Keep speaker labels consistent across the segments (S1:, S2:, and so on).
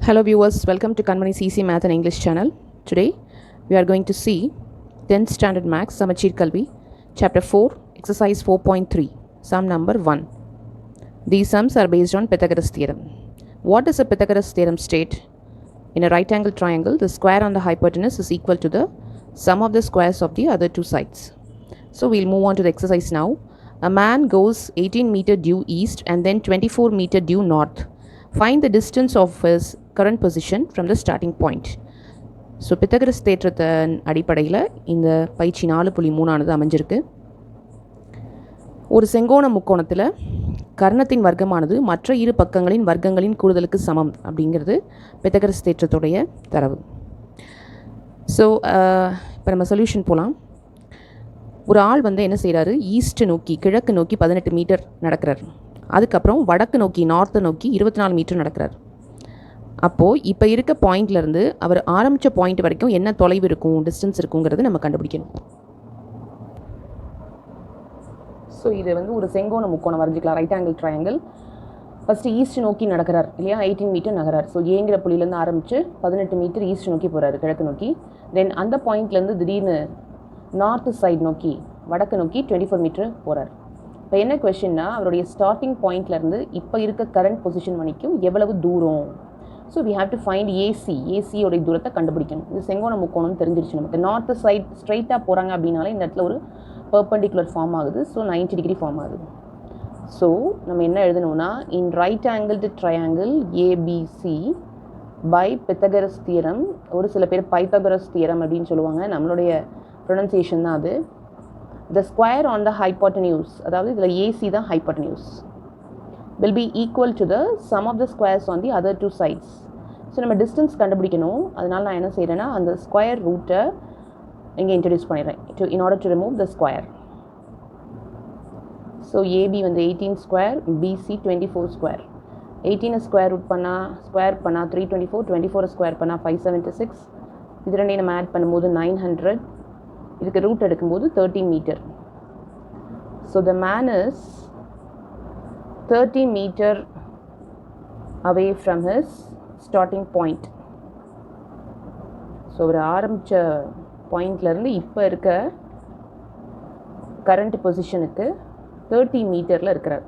S1: Hello viewers, welcome to Kanmani's Easy Math and English channel. Today we are going to see 10th Standard Maths Samachir Kalvi, Chapter 4, Exercise 4.3, Sum number 1. These sums are based on Pythagoras theorem. What does the Pythagoras theorem state? In a right angle triangle, the square on the hypotenuse is equal to the sum of the squares of the other two sides. So we'll move on to the exercise now. A man goes 18 meter due east and then 24 meter due north. Find the distance of his current position from the starting point. So பித்தகரஸ் தேற்றத்தின் அடிப்படையில் இந்த பயிற்சி 4.3 அமைஞ்சிருக்கு. ஒரு செங்கோண முக்கோணத்தில் கர்ணத்தின் வர்க்கமானது மற்ற இரு பக்கங்களின் வர்க்கங்களின் கூடுதலுக்கு சமம் அப்படிங்கிறது பித்தகரஸ் தேற்றத்துடைய தரவு. ஸோ இப்போ நம்ம சொல்யூஷன் போகலாம். ஒரு ஆள் என்ன செய்கிறாரு, ஈஸ்ட்டு நோக்கி கிழக்கு நோக்கி 18 மீட்டர் நடக்கிறார். அதுக்கப்புறம் வடக்கு நோக்கி நார்த்து நோக்கி 24 மீட்டர் நடக்கிறார். அப்போது இப்போ இருக்க பாயிண்ட்லேருந்து அவர் ஆரம்பித்த பாயிண்ட் வரைக்கும் என்ன தொலைவு இருக்கும், டிஸ்டன்ஸ் இருக்குங்கிறது நம்ம கண்டுபிடிக்கணும். ஸோ இது ஒரு செங்கோண முக்கோணம் வரைஞ்சிக்கலாம், right angle triangle. First east நோக்கி நடக்கிறார் இல்லையா, 18 மீட்டர் நகரார். ஸோ ஏங்கிற புள்ளியிலேருந்து ஆரம்பித்து 18 மீட்டர் ஈஸ்ட் நோக்கி போகிறாரு, கிழக்கு நோக்கி. தென் அந்த பாயிண்ட்லேருந்து திடீர்னு நார்த்து சைடு நோக்கி வடக்கு நோக்கி 24 மீட்டர் போகிறார். இப்போ என்ன கொஷின்னா, அவருடைய ஸ்டார்டிங் பாயிண்ட்லேருந்து இப்போ இருக்க கரண்ட் பொசிஷன் வரைக்கும் எவ்வளவு தூரம். So we have to find ஏசியோடைய தூரத்தை கண்டுபிடிக்கணும். இது செங்கோண முக்கோணம்னு தெரிஞ்சிருச்சு நமக்கு. நார்த்து சைட் ஸ்ட்ரைட்டாக போகிறாங்க அப்படின்னாலே இந்த இடத்துல ஒரு பெர்பெண்டிகுலர் ஃபார்ம் ஆகுது. ஸோ 90 டிகிரி ஃபார்ம் ஆகுது. ஸோ நம்ம என்ன எழுதணும்னா, in right angled triangle ABC by Pythagoras theorem, ஒரு சில பேர் பைத்தகரஸ் தியரம் அப்படின்னு சொல்லுவாங்க, நம்மளுடைய ப்ரொனன்சியேஷன் தான் அது. The square on the hypotenuse, அதாவது இதில் ஏசி தான் hypotenuse, will be equal to the sum of the squares on the other two sides. So நம்ம டிஸ்டன்ஸ் கண்டுபிடிக்கணும். அதனால் நான் என்ன செய்கிறேன்னா, அந்த ஸ்கொயர் ரூட்டை இங்கே இன்ட்ரடியூஸ் பண்ணிடுறேன் in order to remove the square. So AB 18 square, BC 24 square. 18 square root பண்ணால் 324, 24 ஸ்கொயர் பண்ணால் 576. இது ரெண்டையும் நம்ம ஆட் பண்ணும்போது 900. இதுக்கு ரூட் எடுக்கும்போது 30 metre. So the man is 30 metre away from his starting point. So ஒரு ஆரம்பித்த பாயிண்ட்லேருந்து இப்போ இருக்க கரண்ட் பொசிஷனுக்கு 30 மீட்டரில் இருக்கிறார்.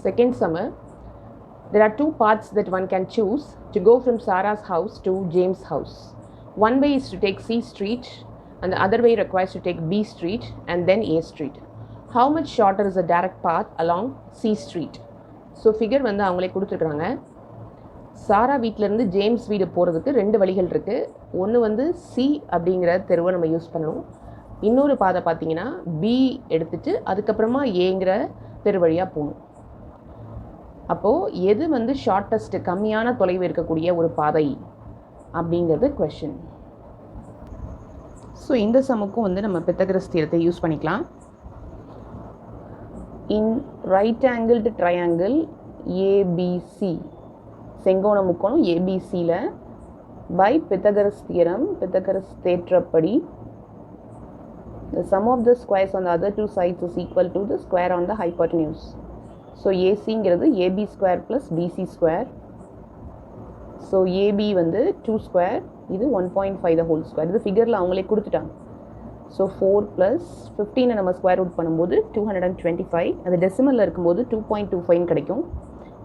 S1: Second summer. There are two paths that one can choose to go from Sarah's house to James' house. One way is to take C Street and the other way requires to take B Street and then A Street. How much shorter is the direct path along C Street? So figure அவங்களே கொடுத்துருக்குறாங்க. சாரா வீட்டிலேருந்து James வீடு போகிறதுக்கு 2 வழிகள் இருக்குது. ஒன்று C அப்படிங்கிற தெருவை நம்ம யூஸ் பண்ணணும். இன்னொரு பாதை பார்த்தீங்கன்னா பி எடுத்துகிட்டு அதுக்கப்புறமா ஏங்கிற தெரு வழியாக போகணும். அப்போது எது ஷார்ட்டஸ்ட்டு கம்மியான தொலைவு இருக்கக்கூடிய ஒரு பாதை அப்படிங்கிறது கொஷின். ஸோ இந்த சமுக்கும் நம்ம பித்தகரஸ் தியரத்தை யூஸ் பண்ணிக்கலாம். In right angled triangle ABC, செங்கோண முக்கோணம் ஏபிசியில் பை பித்தகரஸ் தியரம், பித்தகரஸ் தேற்றப்படி the sum of the squares on the other two sides is equal to the square on the hypotenuse. So ஏசிங்கிறது AB square plus BC square. So AB 2 square, இது 1.5 the whole square. இது ஃபிகரில் அவங்களே கொடுத்துட்டாங்க. So 4 plus 15 நம்ம square root பண்ணும்போது 225. அது டெசிமலில் இருக்கும்போது 2.25 கிடைக்கும்.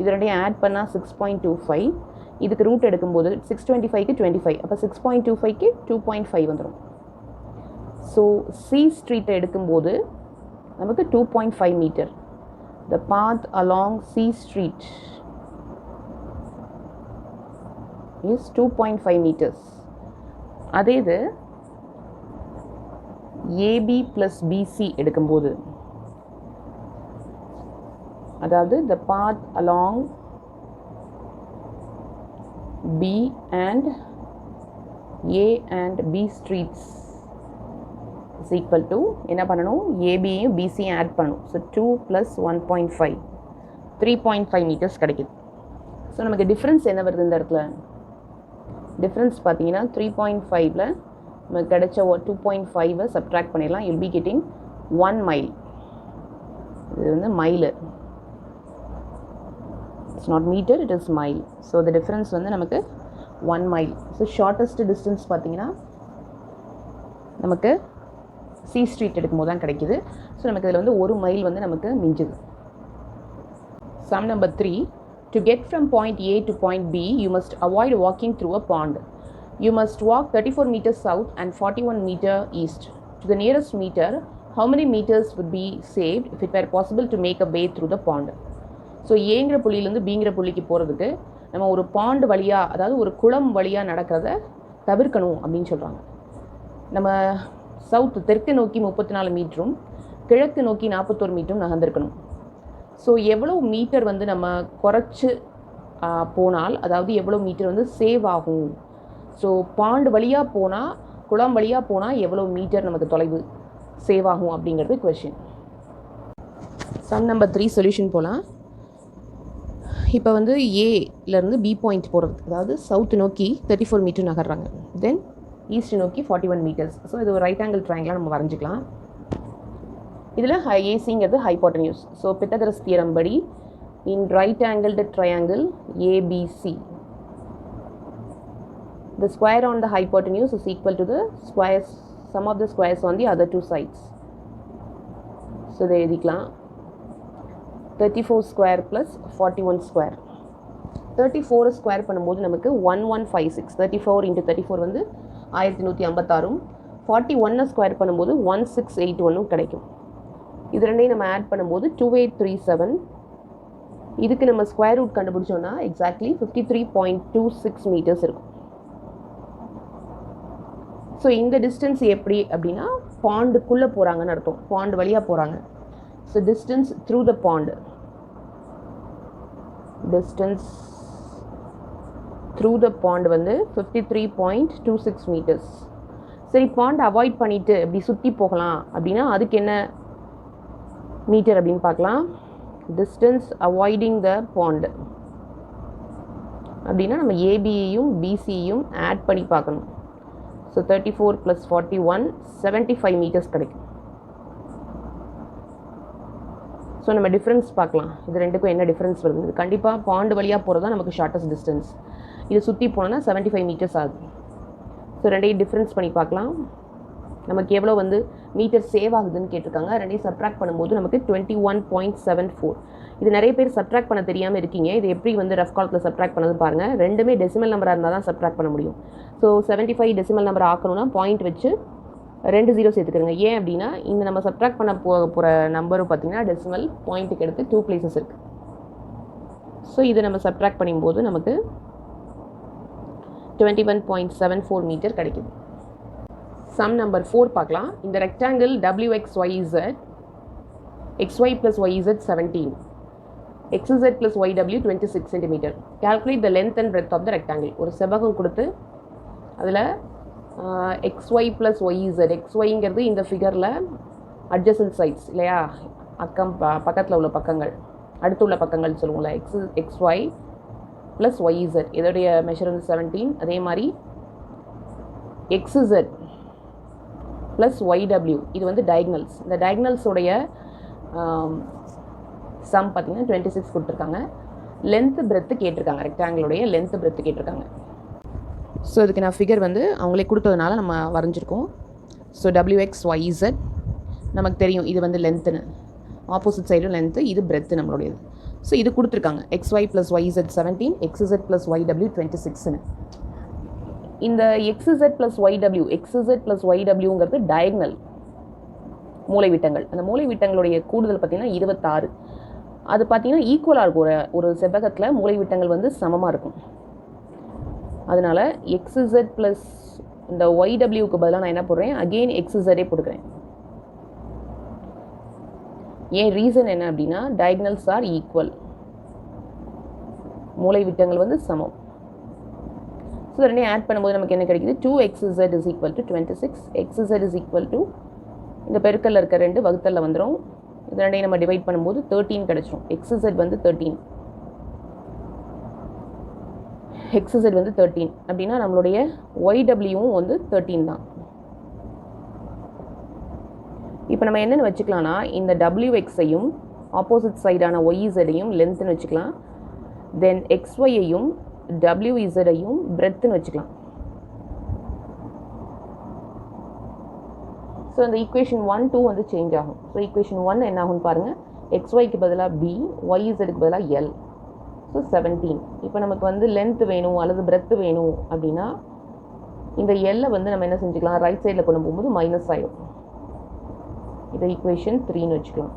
S1: இது ரெண்டையும் ஆட் பண்ணால் 6.25. இதுக்கு ரூட் எடுக்கும்போது 625க்கு 25, அப்போ 6.25க்கு 2.5 வந்துடும். ஸோ சி ஸ்ட்ரீட்டை எடுக்கும்போது நமக்கு 2.5 metre. The path along C Street is 2.5 meters. அதே இது AB plus BC எடுக்கும்போது, அதாவது the path along B and A and B streets is equal to, என்ன பண்ணணும், ஏபியும் பிசியும் ஆட் பண்ணணும். ஸோ 2 + 1.5, 3.5 மீட்டர்ஸ் கிடைக்குது. ஸோ நமக்கு டிஃப்ரென்ஸ் என்ன வருது இந்த இடத்துல? டிஃப்ரென்ஸ் பார்த்தீங்கன்னா 3.5ல் நமக்கு கிடைச்ச 2.5 சப்ட்ராக்ட் பண்ணிடலாம். You'll be getting 1 mile. இது mile. It's not metre, it is mile. So the difference வந்து நமக்கு 1 மைல். ஸோ ஷார்ட்டஸ்ட் டிஸ்டன்ஸ் பார்த்தீங்கன்னா நமக்கு சி ஸ்ட்ரீட் எடுக்கும்போது தான் கிடைக்குது. ஸோ நமக்கு இதில் வந்து 1 மைல் வந்து நமக்கு மிஞ்சுது. Sum number 3. To get from point A to point B, you must avoid walking through a pond. You must walk 34 meters south and 41 meter east. To the nearest meter, how many meters would be saved if it were possible to make a way through the pond? So ஏங்கிற புள்ளியிலேருந்து பிங்கிற புள்ளிக்கு போகிறதுக்கு நம்ம ஒரு bond வழியாக, அதாவது ஒரு குளம் வழியாக நடக்கிறத தவிர்க்கணும் அப்படின்னு சொல்கிறாங்க. நம்ம சவுத்து தெற்கு நோக்கி 34 மீட்டரும் கிழக்கு நோக்கி 41 மீட்டரும் நகர்ந்திருக்கணும். ஸோ எவ்வளோ மீட்டர் வந்து நம்ம குறைச்சி போனால், அதாவது எவ்வளோ மீட்டர் வந்து சேவ் ஆகும். ஸோ பாண்ட் வழியாக போனால், குளம் வழியாக போனால் எவ்வளோ மீட்டர் நமக்கு தொலைவு சேவ் ஆகும் அப்படிங்கிறது கொஷின். சம் நம்பர் 3 சொல்யூஷன் போகலாம். இப்போ வந்து ஏலேருந்து பி பாயிண்ட் போகிறது, அதாவது சவுத்து நோக்கி 34 மீட்டர் நகர்றாங்க. தென் ஈஸ்ட் நோக்கி 41 மீட்டர்ஸ். ஸோ இது ஒரு ரைட் ஆங்கிள் ட்ரையாங்கிளாக நம்ம வரைஞ்சிக்கலாம். இதில் ஏசிங்கிறது ஹைபோட்டனியூஸ். ஸோ பித்தகரஸ் தியரம் படி இன் right angled triangle ABC, the square on the hypotenuse is equal to the squares, sum of the squares on the other two sides. So இதை எழுதிக்கலாம். 34 square plus 41 square. 34 square பண்ணும்போது நமக்கு 1156. 34 × 34 வந்து 1156. 41 square பண்ணும்போது 1681 கிடைக்கும். இது ரெண்டையும் நம்ம ஆட் பண்ணும்போது 2837. இதுக்கு நம்ம ஸ்கொயர் ரூட் கண்டுபிடிச்சோன்னா எக்ஸாக்ட்லி 53.26 மீட்டர்ஸ் இருக்கும். ஸோ இந்த டிஸ்டன்ஸ் எப்படி அப்படின்னா பாண்டுக்குள்ளே போகிறாங்கன்னு அர்த்தம், பாண்டு வழியாக போகிறாங்க. So distance through the pond, distance through the pond வந்து 53.26 மீட்டர்ஸ். சரி, பாண்ட் அவாய்ட் பண்ணிவிட்டு இப்படி சுற்றி போகலாம் அப்படின்னா அதுக்கு என்ன மீட்டர் அப்படின்னு பார்க்கலாம். டிஸ்டன்ஸ் அவாய்டிங் த பாண்ட் அப்படின்னா நம்ம ஏபியையும் பிசியையும் ஆட் பண்ணி பார்க்கணும். ஸோ 34 + 41 75 மீட்டர்ஸ் கிடைக்கும். ஸோ நம்ம டிஃப்ரென்ஸ் பார்க்கலாம், இது ரெண்டுக்கும் என்ன டிஃப்ரென்ஸ் வருது. இது கண்டிப்பாக பாண்டு வழியாக போகிறது தான் நமக்கு ஷார்ட்டஸ்ட் டிஸ்டன்ஸ். இது சுற்றி போனோன்னா 75 மீட்டர்ஸ் ஆகுது. ஸோ ரெண்டையும் டிஃப்ரென்ஸ் பண்ணி பார்க்கலாம். நமக்கு எவ்வளோ வந்து மீட்டர் சேவ் ஆகுதுன்னு கேட்டிருக்காங்க. ரெண்டையும் சப்ட்ராக்ட் பண்ணும்போது நமக்கு 21.74. இது நிறைய பேர் சப்ட்ராக்ட் பண்ண தெரியாமல் இருக்கீங்க. இது எப்படி வந்து ரஃப் காலத்தில் சப்ட்ராக்ட் பண்ணது பாருங்கள். ரெண்டுமே டெசிமல் நம்பராக இருந்தால் தான் சப்ட்ராக்ட் பண்ண முடியும். ஸோ 75 டெசிமல் நம்பர் ஆக்கணும்னா பாயிண்ட் வச்சு 2 0 சேர்த்துக்கிறங்க. ஏன் அப்படின்னா இந்த நம்ம சப்ட்ராக்ட் பண்ண போகிற நம்பரும் பார்த்திங்கன்னா டெசிமல் பாயிண்ட்டுக்கு எடுத்து 2 பிளேசஸ் இருக்குது. ஸோ இதை நம்ம சப்ட்ராக்ட் பண்ணும்போது நமக்கு 21.74 மீட்டர் கிடைக்குது. சம் நம்பர் 4 பார்க்கலாம். இந்த rectangle WXYZ, XY + YZ 17, XZ + YW 26 cm. Calculate the length and breadth of the rectangle. ஒரு செவ்வகம் கொடுத்து அதில் XY + YZ, XYங்கிறது இந்த ஃபிகரில் அட்ஜசன்ட் சைட்ஸ் இல்லையா, பக்கத்தில் உள்ள பக்கங்கள், அடுத்துள்ள பக்கங்கள் சொல்லுவோம்ல. XY + YZ இதோடைய மெஷர் வந்து 17. அதே மாதிரி XZ + YW இது வந்து டயக்னல்ஸ். இந்த டயக்னல்ஸோடைய சம் பார்த்திங்கன்னா 26 கொடுத்துருக்காங்க. லென்த்து பிரெத்து கேட்டிருக்காங்க, ரெக்டாங்கிளுடைய லென்த்து பிரெத்து கேட்டிருக்காங்க. ஸோ இதுக்கு நான் ஃபிகர் வந்து அவங்களே கொடுத்ததுனால நம்ம வரைஞ்சிருக்கோம். ஸோ WXYZ நமக்கு தெரியும், இது வந்து லென்த்துன்னு, ஆப்போசிட் சைடும் லென்த்து, இது பிரெத்து நம்மளுடையது. ஸோ இது கொடுத்துருக்காங்க XY + YZ 17, XZ + YW 26ன்னு. இந்த XZ + YWங்கிறது டயக்னல் மூலைவிட்டங்கள். அந்த மூலைவிட்டங்களுடைய கூடுதல் பார்த்திங்கன்னா 26. அது பார்த்திங்கன்னா ஈக்குவலாக இருக்கும். ஒரு செவ்வகத்தில் மூலைவிட்டங்கள் வந்து சமமாக இருக்கும். அதனால் XZ + இந்த YWக்கு பதிலாக நான் என்ன போடுறேன், அகெயின் XZே போட்டுக்கிறேன். ஏன் ரீசன் என்ன அப்படின்னா டயக்னல்ஸ் ஆர் ஈக்குவல், மூலைவிட்டங்கள் வந்து சமம். ஸோ ரெண்டையும் ஆட் பண்ணும்போது நமக்கு என்ன கிடைக்குது, 2XZ = 26, XZ = இந்த பெருக்கல்ல இருக்க 2 வகுத்தல்ல வந்துடும். இது ரெண்டையும் நம்ம டிவைட் பண்ணும்போது 13 கிடச்சிரும். XZ வந்து 13, XZ வந்து 13 அப்படின்னா நம்மளுடைய YWவும் வந்து 13 தான். இப்போ நம்ம என்னென்னு வச்சுக்கலாம்னா இந்த WXஐயும் ஆப்போசிட் சைடான YZஐயும் லென்த்துன்னு வச்சுக்கலாம். தென் XYயையும் WZஐயும் பிரெத்துன்னு வச்சுக்கலாம். ஸோ அந்த ஈக்குவேஷன் 1, 2 வந்து சேஞ்ச் ஆகும். ஸோ ஈக்குவேஷன் 1 என்ன ஆகும்னு பாருங்கள், XYக்கு பதிலாக B, YZக்கு பதிலாக L. ஸோ 17. இப்போ நமக்கு வந்து லென்த் வேணும் அல்லது பிரெத்து வேணும் அப்படின்னா இந்த எல்லை வந்து நம்ம என்ன செஞ்சுக்கலாம், ரைட் சைடில் கொண்டு போகும்போது மைனஸ் ஆகிடும். இதை ஈக்குவேஷன் 3ன்னு வச்சுக்கலாம்.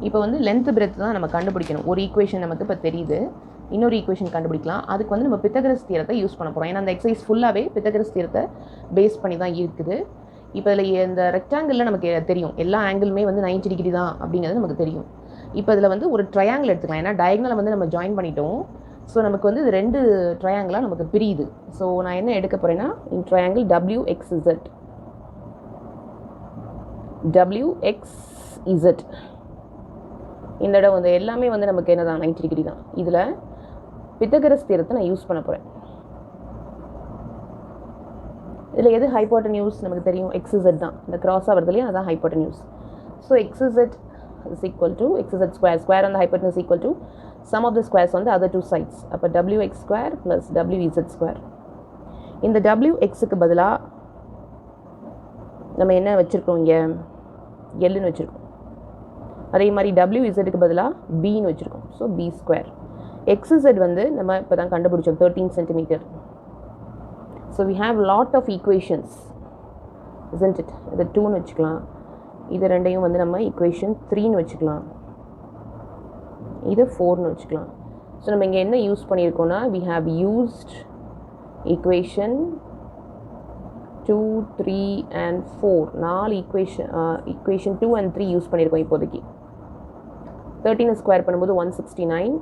S1: இப்போ வந்து லென்த் பிரெத் தான் நம்ம கண்டுபிடிக்கணும். ஒரு ஈக்குவேஷன் நமக்கு இப்போ தெரியுது, இன்னொரு ஈக்குவேஷன் கண்டுபிடிக்கலாம். அதுக்கு வந்து நம்ம பித்தகரஸ் தியரத்தை யூஸ் பண்ண போகிறோம். ஏன்னா அந்த எக்ஸசைஸ் ஃபுல்லாகவே பித்தகரஸ் தியரத்தை பேஸ் பண்ணி தான் இருக்குது. இப்போ இதில் இந்த ரெக்டாங்கிளில் நமக்கு தெரியும் எல்லா ஆங்கிளுமே வந்து 90 டிகிரி தான் அப்படிங்கிறது நமக்கு தெரியும். இப்போ இதில் வந்து ஒரு ட்ரையாங்கிள் எடுத்துக்கலாம். ஏன்னா டயக்னலை வந்து நம்ம ஜாயின் பண்ணிட்டோம். ஸோ நமக்கு வந்து இது 2 ட்ரையாங்கிளாக நமக்கு பிரியுது. ஸோ நான் என்ன எடுக்க போகிறேன்னா இந்த ட்ரையாங்கிள் WXZ. இந்த இடம் வந்து எல்லாமே வந்து நமக்கு என்ன தான் 90 டிகிரி தான். இதில் பித்தகரஸ் தியரத்தை நான் யூஸ் பண்ண போகிறேன். இதில் எது ஹைப்போட்டன்யூஸ் நமக்கு தெரியும், XZ தான். இந்த கிராஸாக வருது இல்லையா, அதான் hypotenuse. So XZ is equal to XZ square. Square on the hypotenuse equal to sum of the squares on the other two sides. அப்போ WX square plus WZ square. இந்த WXக்கு பதிலாக நம்ம என்ன வச்சுருக்கோம், இங்கே Lன்னு வச்சுருக்கோம். அதே மாதிரி WZக்கு பதிலாக Bன்னு வச்சுருக்கோம். So B square. XZ வந்து நம்ம இப்போ தான் கண்டுபிடிச்சோம் 13 centimetre. So we have lot of equations, isn't it? இது 2ன்னு வச்சுக்கலாம். இது ரெண்டையும் வந்து நம்ம ஈக்குவேஷன் 3ன்னு வச்சுக்கலாம். இது 4ன்னு வச்சுக்கலாம். ஸோ நம்ம இங்கே என்ன use பண்ணியிருக்கோம்னா, we have used equation 2, 3 and 4. 4 equation 2 and 3 use பண்ணியிருக்கோம் இப்போதைக்கு. 13 ஸ்கொயர் பண்ணும்போது 169.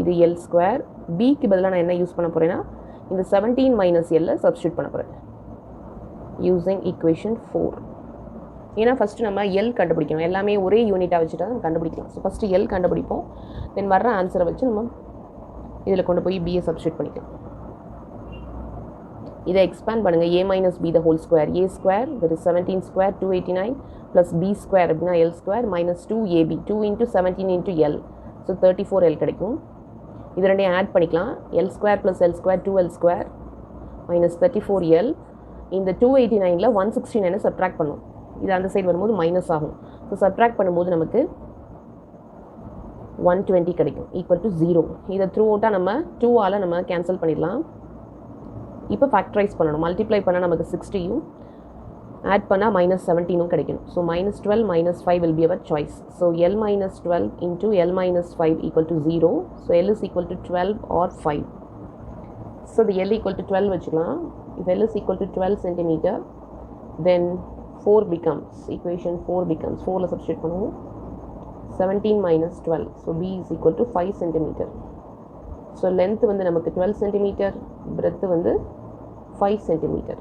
S1: இது L ஸ்கொயர். Bக்கு பதிலாக நான் என்ன யூஸ் பண்ண போகிறேன்னா இந்த 17 மைனஸ் L சப்ஸ்டியூட் பண்ண போகிறேன் யூஸிங் ஈக்குவேஷன் 4. ஏன்னா ஃபஸ்ட்டு நம்ம L கண்டுபிடிக்கணும். எல்லாமே ஒரே யூனிட்டாக வச்சுட்டா நம்ம கண்டுபிடிக்கலாம். ஸோ ஃபஸ்ட்டு L கண்டுபிடிப்போம். தென் வர்ற ஆன்சரை வச்சு நம்ம இதில் கொண்டு போய் Bயை சப்ஸ்டியூட் பண்ணிக்கலாம். இதை எக்ஸ்பேண்ட் பண்ணுங்கள். A minus B the whole square. A square that is 17 square 289 plus B square அப்படின்னா L square minus 2AB 2 into 17 into L. So 34L கிடைக்கும். இது ரெண்டையும் ஆட் பண்ணிக்கலாம். L square plus L square 2L square minus 34L. இந்த 289ல் 169 subtract பண்ணும். இது அந்த side வரும்போது மைனஸ் ஆகும். ஸோ சப்ட்ராக்ட் பண்ணும்போது நமக்கு 120 கிடைக்கும் ஈக்குவல் டு 0. இதை த்ரூ அவுட்டாக நம்ம 2ஆல் நம்ம கேன்சல் பண்ணிடலாம். இப்போ ஃபேக்டரைஸ் பண்ணணும். மல்டிப்ளை பண்ணால் நமக்கு 60யும் ஆட் பண்ணால் மைனஸ் 17ம் கிடைக்கணும். So minus 12 minus 5 will be our choice. So L minus 12 into L minus 5 equal to 0. So L is equal to 12 or 5. So the L equal to 12 வச்சுக்கலாம். If L is equal to 12 centimeter, then 4 becomes, equation 4 becomes, 4ல substitute பண்ணுவோம். 17 minus 12. So B is equal to 5 centimeter. So length வந்து நமக்கு 12 centimeter, breadth வந்து 5 centimeter.